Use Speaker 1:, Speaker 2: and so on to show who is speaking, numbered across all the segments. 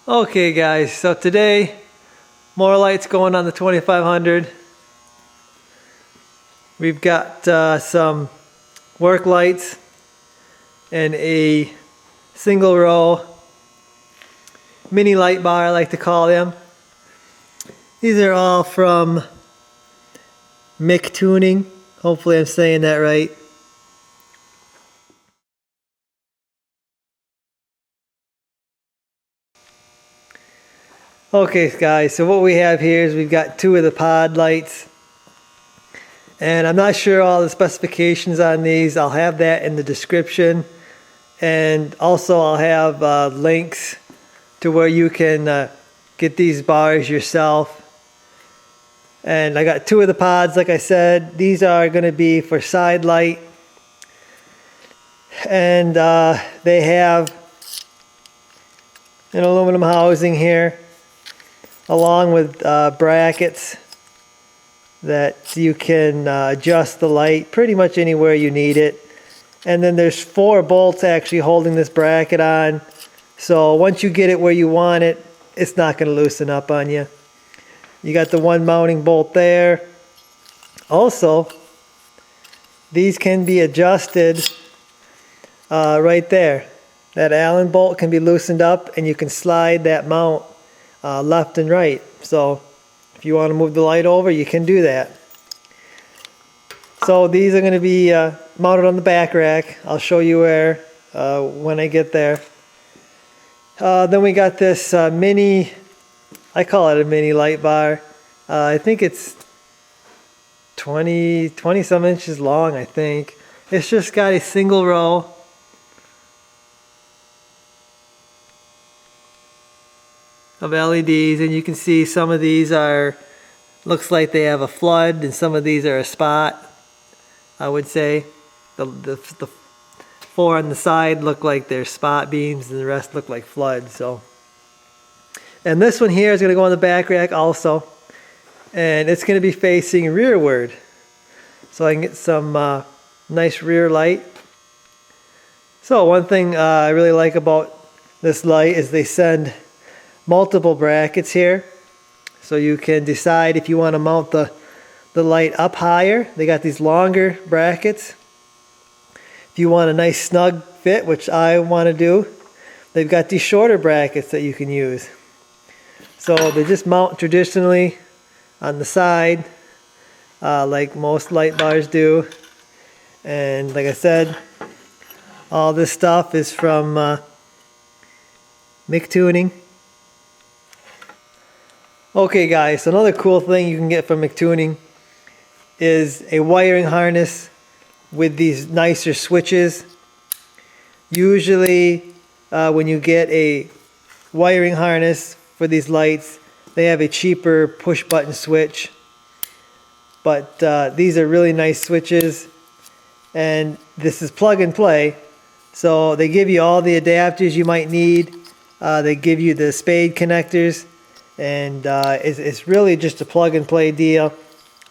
Speaker 1: Okay guys, so today more lights going on the 2500. We've got some work lights and a single row mini light bar, I like to call them. These are all from MICTUNING. Hopefully I'm saying that right. Okay guys, so what we have here is we've got two of the pod lights. And I'm not sure all the specifications on these. I'll have that in the description. And also I'll have links to where you can get these bars yourself. And I got two of the pods, like I said. These are going to be for side light. And they have an aluminum housing here, along with brackets that you can adjust the light pretty much anywhere you need it. And then there's 4 bolts actually holding this bracket on. So once you get it where you want it, it's not going to loosen up on you. You got the one mounting bolt there. Also, these can be adjusted right there. That Allen bolt can be loosened up and you can slide that mount left and right. So if you want to move the light over, you can do that. So these are going to be mounted on the back rack. I'll show you where when I get there. Then we got this mini, I call it a mini light bar. I think it's 20 some inches long, I think. It's just got a single row of LEDs, and you can see some of these are, looks like they have a flood, and some of these are a spot, I would say. The 4 on the side look like they're spot beams and the rest look like floods. So, and this one here is going to go on the back rack also, and it's going to be facing rearward, so I can get some nice rear light. So one thing I really like about this light is they send multiple brackets here, so you can decide if you want to mount the light up higher. They got these longer brackets. If you want a nice snug fit, which I want to do, they've got these shorter brackets that you can use. So they just mount traditionally on the side, like most light bars do. And like I said, all this stuff is from MICTUNING. Okay guys, so another cool thing you can get from MICTUNING is a wiring harness with these nicer switches. Usually when you get a wiring harness for these lights, they have a cheaper push button switch. But these are really nice switches, and this is plug and play. So they give you all the adapters you might need. They give you the spade connectors. And it's really just a plug and play deal.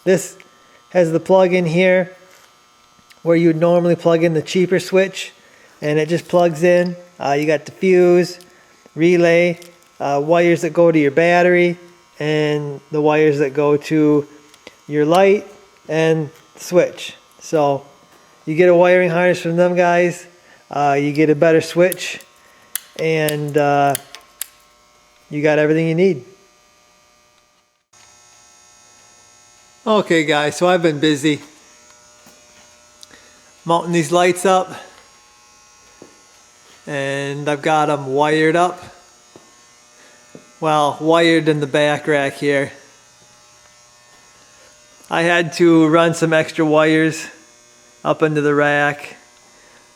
Speaker 1: This has the plug in here where you would normally plug in the cheaper switch, and it just plugs in. You got the fuse, relay, wires that go to your battery, and the wires that go to your light and switch. So you get a wiring harness from them guys, you get a better switch, and you got everything you need. Okay guys, so I've been busy mounting these lights up, and I've got them wired up. Well, wired in the back rack here. I had to run some extra wires up into the rack.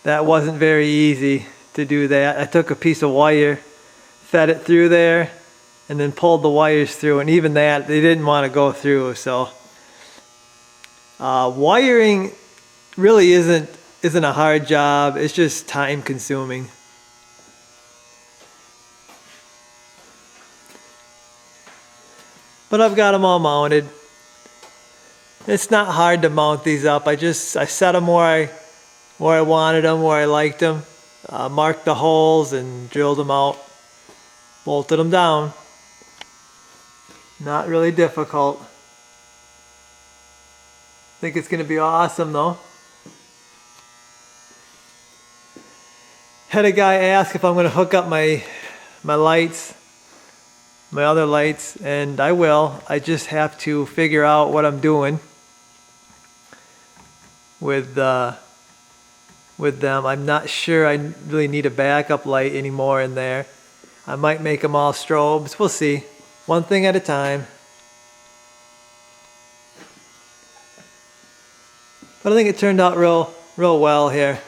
Speaker 1: That wasn't very easy to do that. I took a piece of wire, fed it through there, and then pulled the wires through, and even that, they didn't want to go through. So wiring really isn't a hard job. It's just time consuming. But I've got them all mounted. It's not hard to mount these up. I set them where I wanted them, where I liked them. Marked the holes and drilled them out. bolted them down. Not really difficult. Think it's going to be awesome though. Had a guy ask if I'm going to hook up my lights, my other lights, and I will. I just have to figure out what I'm doing with them. I'm not sure I really need a backup light anymore in there. I might make them all strobes. We'll see. One thing at a time. But I think it turned out real well here.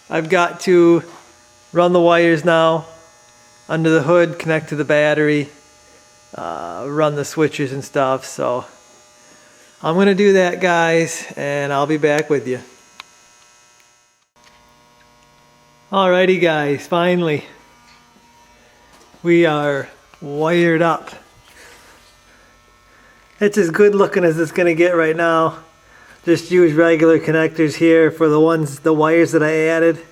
Speaker 1: I've got to run the wires now under the hood, connect to the battery, run the switches and stuff. So I'm going to do that, guys, and I'll be back with you. Alrighty, guys, finally we are wired up. It's as good looking as it's going to get right now. Just use regular connectors here for the wires that I added.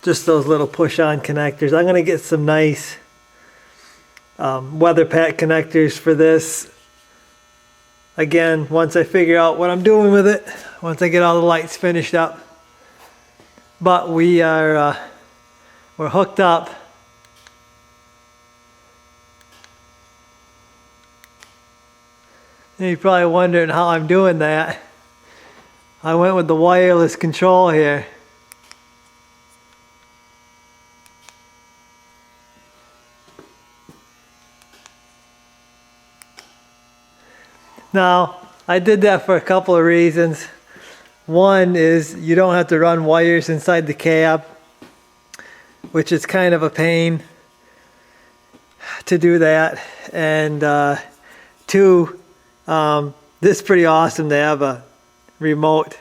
Speaker 1: Just those little push-on connectors. I'm going to get some nice weather pack connectors for this. Again, once I figure out what I'm doing with it, once I get all the lights finished up. But we're hooked up. And you're probably wondering how I'm doing that. I went with the wireless control here. Now, I did that for a couple of reasons. One is you don't have to run wires inside the cab, which is kind of a pain to do that. And two, this is pretty awesome to have a remote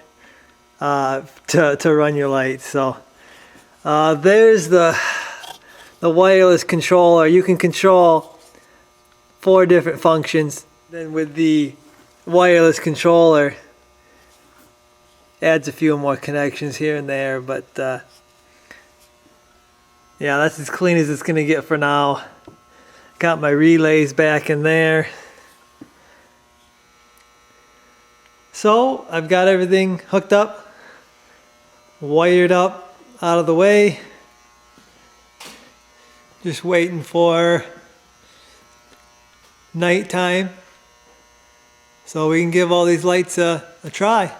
Speaker 1: to run your lights. So there's the wireless controller. You can control 4 different functions. Then with the wireless controller, adds a few more connections here and there, but yeah, that's as clean as it's gonna get for now. Got my relays back in there. So I've got everything hooked up, wired up, out of the way. Just waiting for nighttime so we can give all these lights a try.